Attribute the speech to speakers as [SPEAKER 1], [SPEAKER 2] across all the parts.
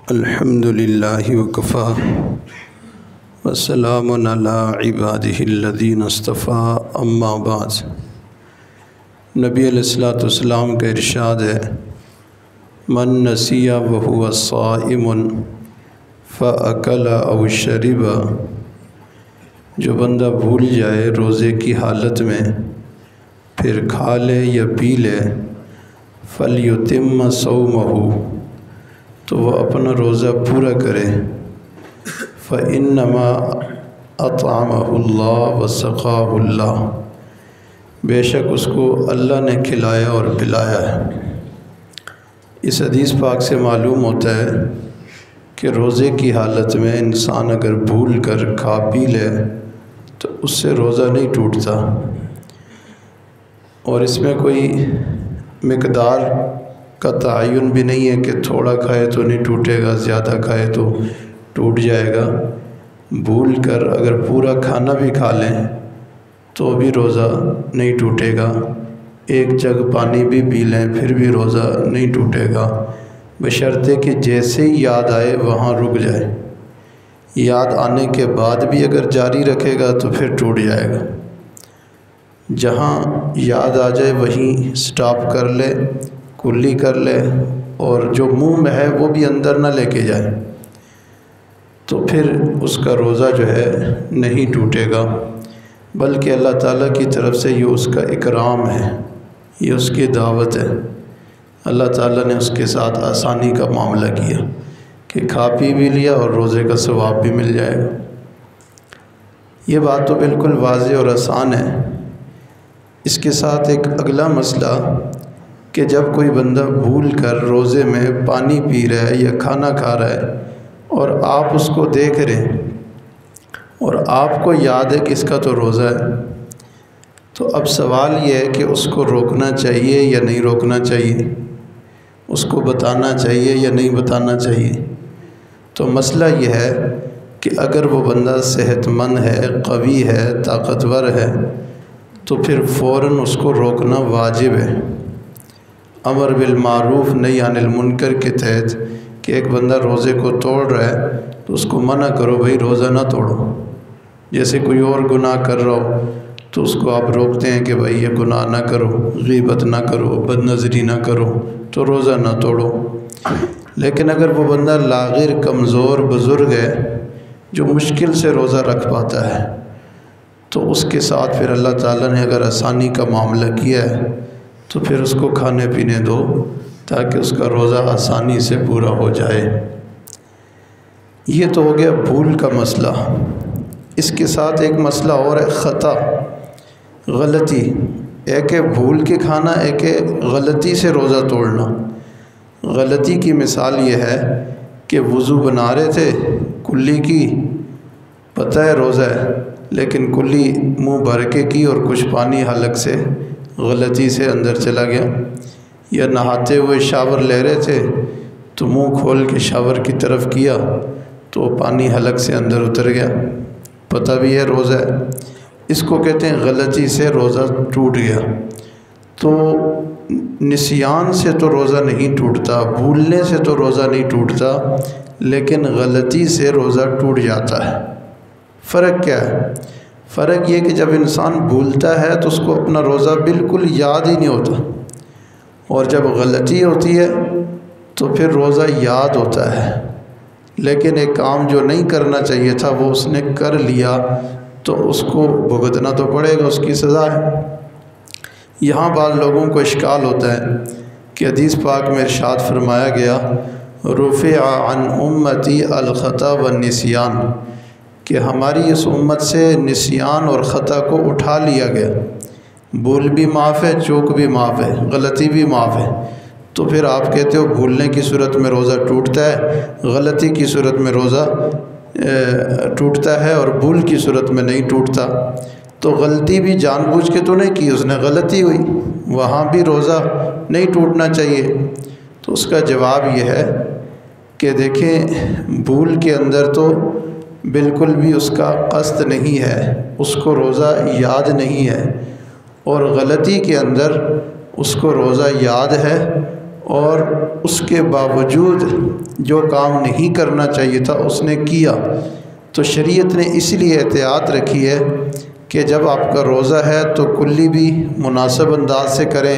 [SPEAKER 1] الحمدللہ وکفی وسلام علی عبادہ الذین اصطفیٰ اما بعد۔ نبی علیہ الصلوۃ والسلام کا ارشاد ہے، من نسی وہو صائم فاکل او شرب، جو بندہ بھول جائے روزے کی حالت میں پھر کھا لے یا پی لے، فلیتم صومہ، تو وہ اپنا روزہ پورا کرے، فإنما أطعمہ اللہ وسقاہ اللہ، بے شک اس کو اللہ نے کھلایا اور پلایا ہے۔ اس حدیث پاک سے معلوم ہوتا ہے کہ روزے کی حالت میں انسان اگر بھول کر کھا پی لے تو اس سے روزہ نہیں ٹوٹتا، اور اس میں کوئی مقدار کا تعین بھی نہیں ہے کہ تھوڑا کھائے تو نہیں ٹوٹے گا، زیادہ کھائے تو ٹوٹ جائے گا۔ بھول کر اگر پورا کھانا بھی کھا لیں تو بھی روزہ نہیں ٹوٹے گا، ایک جگ پانی بھی پی لیں پھر بھی روزہ نہیں ٹوٹے گا، بشرطے کہ جیسے ہی یاد آئے وہاں رک جائے۔ یاد آنے کے بعد بھی اگر جاری رکھے گا تو پھر ٹوٹ جائے گا۔ جہاں یاد آ جائے وہیں سٹاپ کر لے، کلی کر لے، اور جو منہ میں ہے وہ بھی اندر نہ لے کے جائے، تو پھر اس کا روزہ جو ہے نہیں ٹوٹے گا، بلکہ اللہ تعالیٰ کی طرف سے یہ اس کا اکرام ہے، یہ اس کی دعوت ہے۔ اللہ تعالیٰ نے اس کے ساتھ آسانی کا معاملہ کیا کہ کھا پی بھی لیا اور روزے کا ثواب بھی مل جائے گا۔ یہ بات تو بالکل واضح اور آسان ہے۔ اس کے ساتھ ایک اگلا مسئلہ کہ جب کوئی بندہ بھول کر روزے میں پانی پی رہا ہے یا کھانا کھا رہا ہے اور آپ اس کو دیکھ رہے ہیں اور آپ کو یاد ہے کہ اس کا تو روزہ ہے، تو اب سوال یہ ہے کہ اس کو روکنا چاہیے یا نہیں روکنا چاہیے، اس کو بتانا چاہیے یا نہیں بتانا چاہیے۔ تو مسئلہ یہ ہے کہ اگر وہ بندہ صحت مند ہے، قوی ہے، طاقتور ہے، تو پھر فوراً اس کو روکنا واجب ہے۔ امر بالمعروف نہی عن المنکر کے تحت کہ ایک بندہ روزے کو توڑ رہا ہے تو اس کو منع کرو، بھئی روزہ نہ توڑو۔ جیسے کوئی اور گناہ کر رہا ہو تو اس کو آپ روکتے ہیں کہ بھئی یہ گناہ نہ کرو، غیبت نہ کرو، بد نظری نہ کرو، تو روزہ نہ توڑو۔ لیکن اگر وہ بندہ لاغر، کمزور، بزرگ ہے جو مشکل سے روزہ رکھ پاتا ہے، تو اس کے ساتھ پھر اللہ تعالیٰ نے اگر آسانی کا معاملہ کیا ہے تو پھر اس کو کھانے پینے دو تاکہ اس کا روزہ آسانی سے پورا ہو جائے۔ یہ تو ہو گیا بھول کا مسئلہ۔ اس کے ساتھ ایک مسئلہ اور ہے، خطا، غلطی۔ ایک ہے بھول کے کھانا، ایک ہے غلطی سے روزہ توڑنا۔ غلطی کی مثال یہ ہے کہ وضو بنا رہے تھے، کلی کی، پتہ ہے روزہ ہے لیکن کلی منہ بھر کے کی اور کچھ پانی حلق سے غلطی سے اندر چلا گیا، یا نہاتے ہوئے شاور لے رہے تھے تو منہ کھول کے شاور کی طرف کیا تو پانی حلق سے اندر اتر گیا، پتہ بھی ہے روزہ ہے۔ اس کو کہتے ہیں غلطی سے روزہ ٹوٹ گیا۔ تو نسیان سے تو روزہ نہیں ٹوٹتا، بھولنے سے تو روزہ نہیں ٹوٹتا، لیکن غلطی سے روزہ ٹوٹ جاتا ہے۔ فرق کیا ہے؟ فرق یہ کہ جب انسان بھولتا ہے تو اس کو اپنا روزہ بالکل یاد ہی نہیں ہوتا، اور جب غلطی ہوتی ہے تو پھر روزہ یاد ہوتا ہے، لیکن ایک کام جو نہیں کرنا چاہیے تھا وہ اس نے کر لیا تو اس کو بھگتنا تو پڑے گا، اس کی سزا ہے۔ یہاں بعض لوگوں کو اشکال ہوتا ہے کہ حدیث پاک میں ارشاد فرمایا گیا، رفع عن امتی الخطا والنسیان، کہ ہماری اس امت سے نسیان اور خطا کو اٹھا لیا گیا، بھول بھی معاف ہے، چوک بھی معاف ہے، غلطی بھی معاف ہے۔ تو پھر آپ کہتے ہو بھولنے کی صورت میں روزہ ٹوٹتا ہے، غلطی کی صورت میں روزہ ٹوٹتا ہے اور بھول کی صورت میں نہیں ٹوٹتا۔ تو غلطی بھی جان بوجھ کے تو نہیں کی، اس نے غلطی ہوئی، وہاں بھی روزہ نہیں ٹوٹنا چاہیے۔ تو اس کا جواب یہ ہے کہ دیکھیں، بھول کے اندر تو بالکل بھی اس کا قصد نہیں ہے، اس کو روزہ یاد نہیں ہے، اور غلطی کے اندر اس کو روزہ یاد ہے اور اس کے باوجود جو کام نہیں کرنا چاہیے تھا اس نے کیا، تو شریعت نے اس لیے احتیاط رکھی ہے کہ جب آپ کا روزہ ہے تو کلی بھی مناسب انداز سے کریں،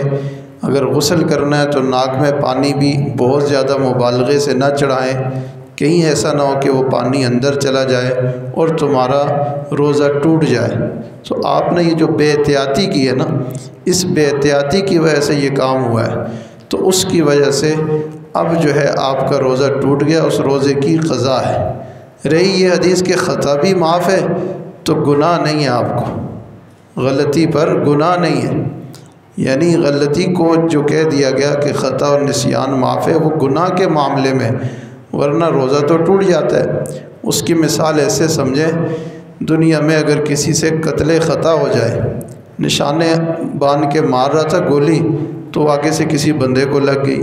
[SPEAKER 1] اگر غسل کرنا ہے تو ناک میں پانی بھی بہت زیادہ مبالغے سے نہ چڑھائیں، کہیں ایسا نہ ہو کہ وہ پانی اندر چلا جائے اور تمہارا روزہ ٹوٹ جائے۔ تو آپ نے یہ جو بے احتیاطی کی ہے نا، اس بے احتیاطی کی وجہ سے یہ کام ہوا ہے، تو اس کی وجہ سے اب جو ہے آپ کا روزہ ٹوٹ گیا، اس روزے کی قضا ہے۔ رہی یہ حدیث کہ خطا بھی معاف ہے، تو گناہ نہیں ہے، آپ کو غلطی پر گناہ نہیں ہے، یعنی غلطی کو جو کہہ دیا گیا کہ خطا اور نسیان معاف ہے، وہ گناہ کے معاملے میں، ورنہ روزہ تو ٹوٹ جاتا ہے۔ اس کی مثال ایسے سمجھیں، دنیا میں اگر کسی سے قتل خطا ہو جائے، نشانے باندھ کے مار رہا تھا گولی، تو آگے سے کسی بندے کو لگ گئی،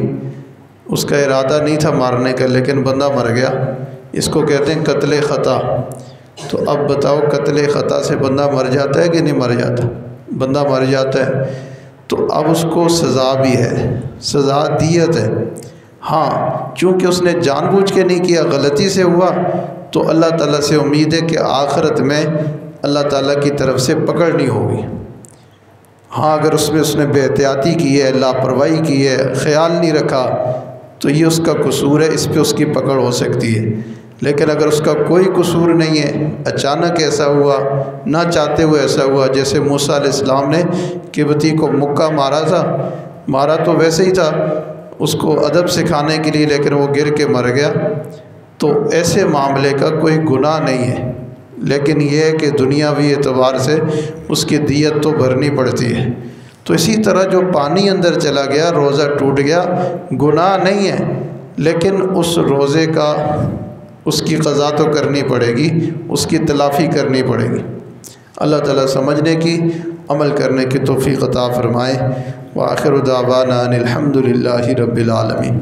[SPEAKER 1] اس کا ارادہ نہیں تھا مارنے کا لیکن بندہ مر گیا، اس کو کہتے ہیں قتل خطا۔ تو اب بتاؤ، قتل خطا سے بندہ مر جاتا ہے کہ نہیں مر جاتا؟ بندہ مر جاتا ہے، تو اب اس کو سزا بھی ہے، سزا دیت ہے۔ ہاں، چونکہ اس نے جان بوجھ کے نہیں کیا، غلطی سے ہوا، تو اللہ تعالیٰ سے امید ہے کہ آخرت میں اللہ تعالیٰ کی طرف سے پکڑ نہیں ہوگی۔ ہاں، اگر اس نے بے احتیاطی کی ہے، لاپرواہی کی ہے، خیال نہیں رکھا، تو یہ اس کا قصور ہے، اس پہ اس کی پکڑ ہو سکتی ہے۔ لیکن اگر اس کا کوئی قصور نہیں ہے، اچانک ایسا ہوا، نہ چاہتے ہوئے ایسا ہوا، جیسے موسیٰ علیہ السلام نے قبطی کو مکہ مارا تھا، مارا تو ویسے ہی تھا اس کو ادب سکھانے کے لیے، لیکن وہ گر کے مر گیا، تو ایسے معاملے کا کوئی گناہ نہیں ہے، لیکن یہ ہے کہ دنیاوی اعتبار سے اس کی دیت تو بھرنی پڑتی ہے۔ تو اسی طرح جو پانی اندر چلا گیا، روزہ ٹوٹ گیا، گناہ نہیں ہے، لیکن اس روزے کا اس کی قضا تو کرنی پڑے گی، اس کی تلافی کرنی پڑے گی۔ اللہ تعالیٰ سمجھنے کی، عمل کرنے کی توفیق عطا فرمائے۔ وآخر دعوانا ان الحمد للہ رب العالمین۔